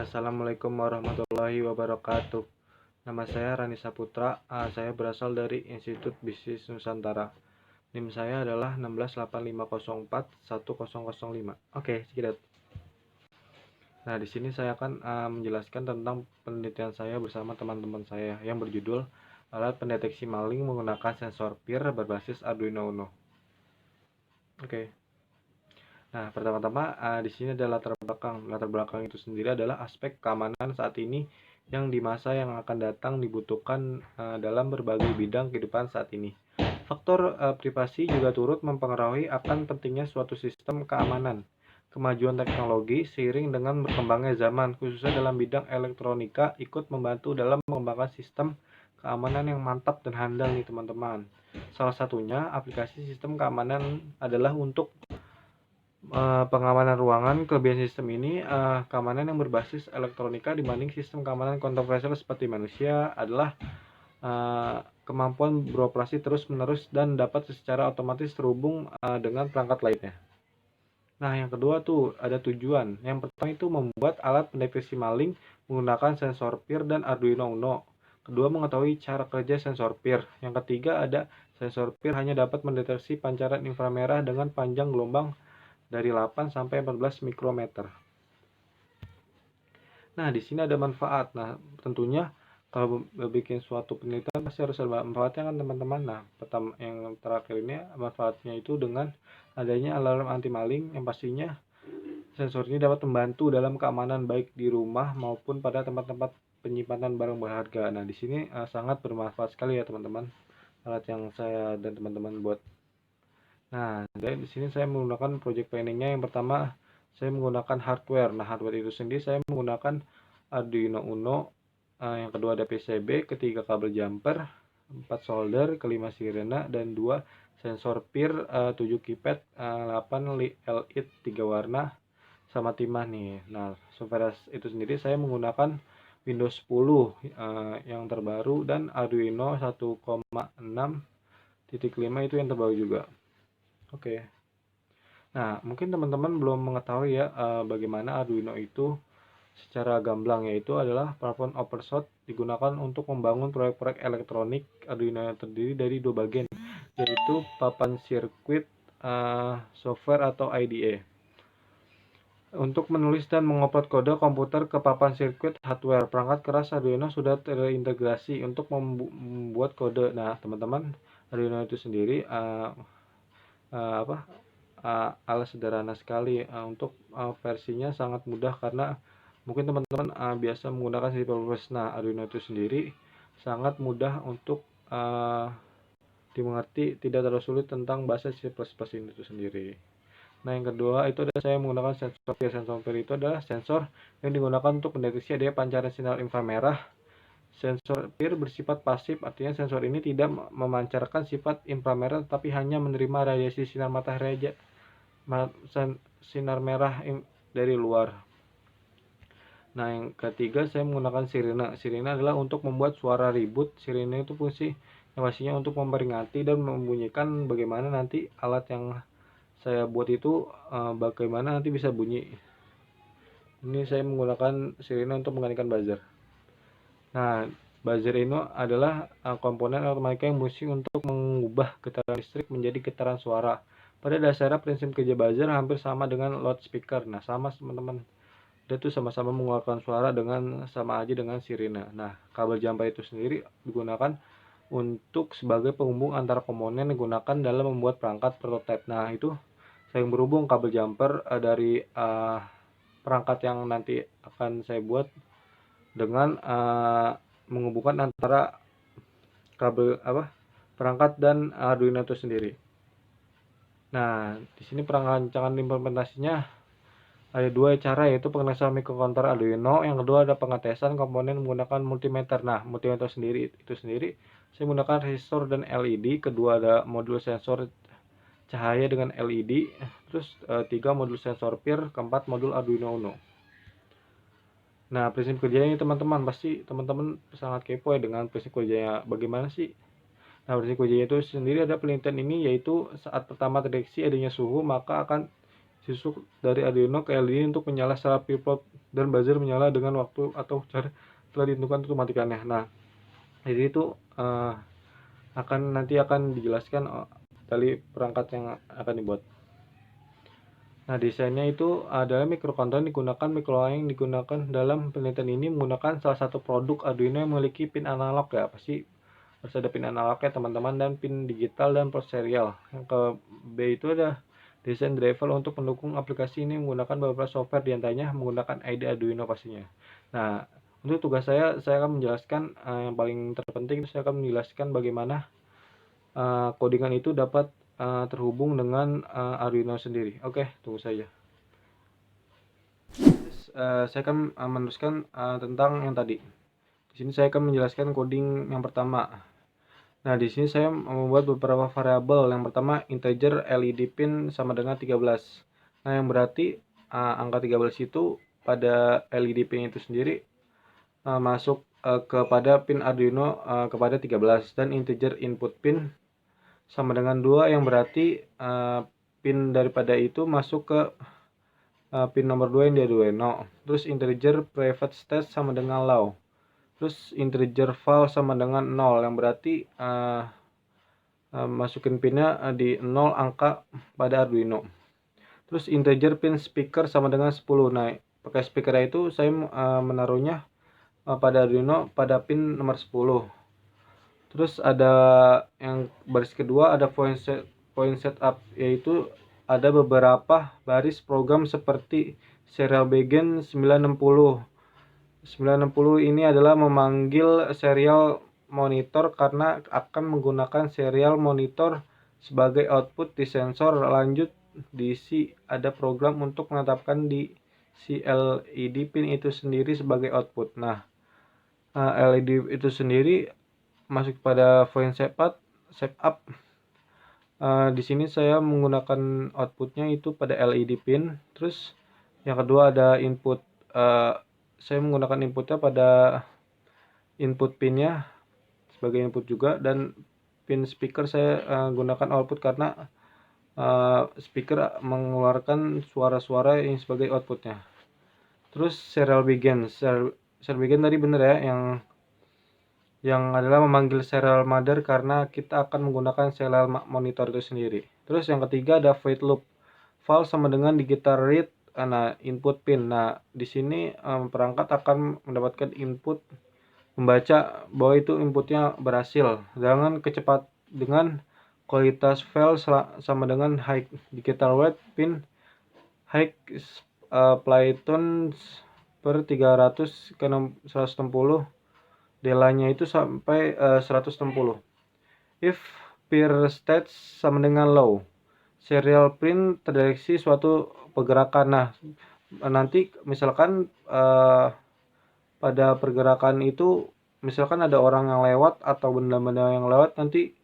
Assalamualaikum warahmatullahi wabarakatuh. Nama saya Rani Saputra. Saya berasal dari Institut Bisnis Nusantara. NIM saya adalah 16850410005. Oke, sekitar. Nah, di sini saya akan menjelaskan tentang penelitian saya bersama teman-teman saya yang berjudul Alat Pendeteksi Maling Menggunakan Sensor PIR Berbasis Arduino Uno. Oke. Nah, pertama-tama di sini ada latar belakang. Latar belakang itu sendiri adalah aspek keamanan saat ini yang di masa yang akan datang dibutuhkan dalam berbagai bidang kehidupan saat ini. Faktor privasi juga turut mempengaruhi akan pentingnya suatu sistem keamanan. Kemajuan teknologi seiring dengan berkembangnya zaman, khususnya dalam bidang elektronika, ikut membantu dalam mengembangkan sistem keamanan yang mantap dan handal nih teman-teman. Salah satunya aplikasi sistem keamanan adalah untuk pengamanan ruangan. Kelebihan sistem ini keamanan yang berbasis elektronika dibanding sistem keamanan kontroversial seperti manusia adalah kemampuan beroperasi terus-menerus dan dapat secara otomatis terhubung dengan perangkat lainnya. Nah, yang kedua tuh ada tujuan. Yang pertama itu membuat alat pendeteksi maling menggunakan sensor PIR dan Arduino Uno. Kedua, mengetahui cara kerja sensor PIR. Yang ketiga ada sensor PIR hanya dapat mendeteksi pancaran inframerah dengan panjang gelombang dari 8 sampai 14 mikrometer. Nah, di sini ada manfaat. Nah, tentunya kalau bikin suatu penelitian pasti harus ada manfaatnya kan teman-teman. Nah, pertama yang terakhir ini manfaatnya itu dengan adanya alarm anti maling yang pastinya sensor ini dapat membantu dalam keamanan baik di rumah maupun pada tempat-tempat penyimpanan barang berharga. Nah, di sini sangat bermanfaat sekali ya teman-teman alat yang saya dan teman-teman buat. Nah, jadi di sini saya menggunakan project planningnya. Yang pertama, saya menggunakan hardware. Nah, hardware itu sendiri saya menggunakan Arduino Uno. Yang kedua ada PCB, ketiga kabel jumper, 4 solder, kelima sirena, dan 2 sensor PIR, 7 keypad, 8 LED 3 warna, sama timah nih. Nah, software itu sendiri saya menggunakan Windows 10 yang terbaru dan Arduino 1,6.5 itu yang terbaru juga. Oke. Nah, mungkin teman-teman belum mengetahui ya bagaimana Arduino itu secara gamblang, yaitu adalah platform open source digunakan untuk membangun proyek-proyek elektronik. Arduino yang terdiri dari 2 bagian, yaitu papan sirkuit software atau IDE. Untuk menulis dan mengupload kode komputer ke papan sirkuit hardware, perangkat keras Arduino sudah terintegrasi untuk membuat kode. Nah, teman-teman, Arduino itu sendiri alat sederhana sekali. Untuk versinya sangat mudah karena mungkin teman-teman biasa menggunakan C++. Nah, Arduino itu sendiri sangat mudah untuk dimengerti, tidak terlalu sulit tentang bahasa C++ ini itu sendiri. Nah, yang kedua itu ada saya menggunakan sensor PIR. Sensor PIR itu adalah sensor yang digunakan untuk mendeteksi adanya pancaran sinar inframerah. Sensor PIR bersifat pasif, artinya sensor ini tidak memancarkan sifat inframerah tapi hanya menerima radiasi sinar matahari aja, sinar merah dari luar. Nah, yang ketiga saya menggunakan sirena. Sirena adalah untuk membuat suara ribut. Sirena itu fungsi yang pastinya untuk memperingati dan membunyikan bagaimana nanti alat yang saya buat itu bagaimana nanti bisa bunyi. Ini saya menggunakan sirena untuk menggantikan buzzer. Nah, buzzer ini adalah komponen elektronika yang berfungsi untuk mengubah getaran listrik menjadi getaran suara. Pada dasarnya prinsip kerja buzzer hampir sama dengan loudspeaker. Nah, sama teman-teman. Dia tuh sama-sama mengeluarkan suara dengan sama aja dengan sirena. Nah, kabel jumper itu sendiri digunakan untuk sebagai penghubung antara komponen yang digunakan dalam membuat perangkat prototipe. Nah, itu saling berhubung kabel jumper dari perangkat yang nanti akan saya buat dengan menghubungkan antara kabel perangkat dan Arduino itu sendiri. Nah, di sini perancangan implementasinya ada 2 cara, yaitu pengetesan mikrokontroler Arduino. Yang kedua ada pengetesan komponen menggunakan multimeter. Nah, multimeter itu sendiri saya menggunakan resistor dan LED. Kedua ada modul sensor cahaya dengan LED. Terus 3 modul sensor PIR. Keempat modul Arduino Uno. Nah, prinsip kerjanya ini teman-teman, pasti teman-teman sangat kepo ya dengan prinsip kerjanya bagaimana sih. Nah, prinsip kerjanya itu sendiri ada penelitian ini, yaitu saat pertama terdeteksi adanya suhu, maka akan sisuk dari Arduino ke LED untuk menyala secara pivot dan buzzer menyala dengan waktu atau cara telah ditentukan untuk mematikannya. Nah, jadi itu akan dijelaskan dari perangkat yang akan dibuat. Nah, desainnya itu adalah microcontroller digunakan microcontroller yang digunakan dalam penelitian ini menggunakan salah satu produk Arduino yang memiliki pin analog ya, pasti harus ada pin analognya teman-teman, dan pin digital dan port serial. Yang ke B itu ada desain driver untuk mendukung aplikasi ini menggunakan beberapa software diantaranya menggunakan IDE Arduino pastinya. Nah, untuk tugas saya akan menjelaskan yang paling terpenting, saya akan menjelaskan bagaimana codingan itu dapat terhubung dengan Arduino sendiri. Oke, tunggu saja. Saya akan meneruskan tentang yang tadi. Di sini saya akan menjelaskan coding yang pertama. Nah, di sini saya membuat beberapa variabel. Yang pertama, integer LED pin sama dengan 13. Nah, yang berarti angka 13 itu pada LED pin itu sendiri masuk kepada pin Arduino kepada 13, dan integer input pin sama dengan 2, yang berarti pin daripada itu masuk ke pin nomor 2 yang di Arduino. Terus integer private state sama dengan low. Terus integer val sama dengan 0, yang berarti masukin pinnya di 0 angka pada Arduino. Terus integer pin speaker sama dengan 10. Nah, pakai speaker itu saya menaruhnya pada Arduino pada pin nomor 10. Terus ada yang baris kedua ada point setup, yaitu ada beberapa baris program seperti serial begin 960. 960 ini adalah memanggil serial monitor karena akan menggunakan serial monitor sebagai output di sensor. Lanjut DC ada program untuk menetapkan di si LED pin itu sendiri sebagai output. Nah, LED itu sendiri masuk pada point setup. Di sini saya menggunakan outputnya itu pada LED pin. Terus yang kedua ada input. Saya menggunakan inputnya pada input pinnya sebagai input juga, dan pin speaker saya gunakan output karena speaker mengeluarkan suara-suara yang sebagai outputnya. Terus serial begin tadi bener ya, yang adalah memanggil serial mother karena kita akan menggunakan serial monitor itu sendiri. Terus yang ketiga ada void loop. Val sama dengan digital read, nah input pin. Nah, di sini perangkat akan mendapatkan input membaca bahwa itu inputnya berhasil dengan kualitas file sama dengan high digital read pin high Playtone per 300 ke 160. Delanya itu sampai 160. If peer state sama dengan low, serial print terdeteksi suatu pergerakan. Nah, nanti misalkan pada pergerakan itu misalkan ada orang yang lewat atau benda-benda yang lewat, nanti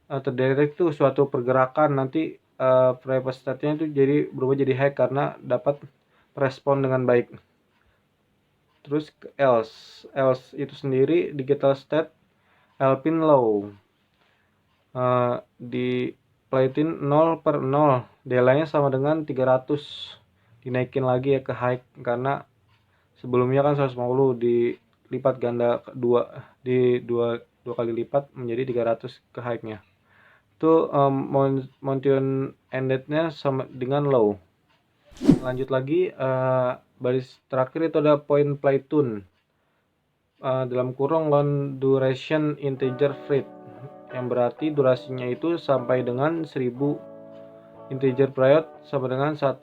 terdeteksi tuh suatu pergerakan, nanti private state-nya itu berubah jadi high karena dapat respon dengan baik. Terus else itu sendiri digital state pin low, di Playtone 0 per 0, delanya sama dengan 300, dinaikin lagi ya ke high karena sebelumnya kan 150 dilipat ganda kedua, dua kali lipat menjadi 300 ke high-nya. Itu mountain ended-nya sama dengan low. Lanjut lagi, baris terakhir itu ada point Playtone dalam kurung long duration integer fret, yang berarti durasinya itu sampai dengan 1000 integer period sama dengan 1,0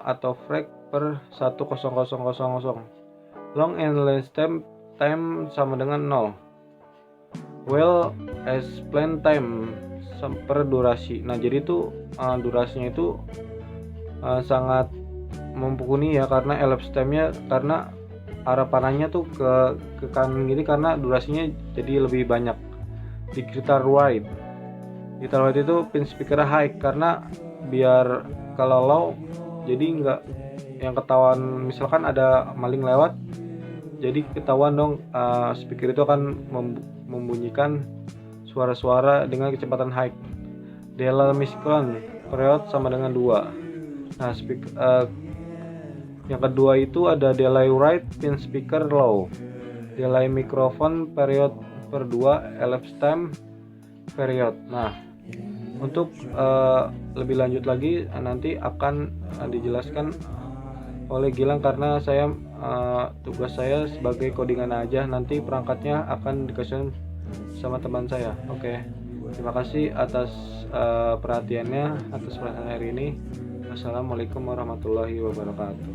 atau frag per 1,0000. Long and length time sama dengan 0. Well as plan time per durasi. Nah, jadi itu durasinya itu sangat mumpuni ya, karena elapsed time-nya karena arah panahnya tuh ke kanan gini karena durasinya jadi lebih banyak. Digital wide itu pin speaker high karena biar kalau low jadi nggak yang ketahuan, misalkan ada maling lewat jadi ketahuan dong, speaker itu akan membunyikan suara-suara dengan kecepatan high. Delta Micron period sama dengan 2. Nah, yang kedua itu ada delay right pin speaker low, delay microphone period per 2, elapsed time period. Nah, untuk lebih lanjut lagi nanti akan dijelaskan oleh Gilang, karena saya tugas saya sebagai codingan aja, nanti perangkatnya akan dikasih sama teman saya. Oke. Terima kasih atas perhatiannya, atas perhatian hari ini. Wassalamualaikum warahmatullahi wabarakatuh.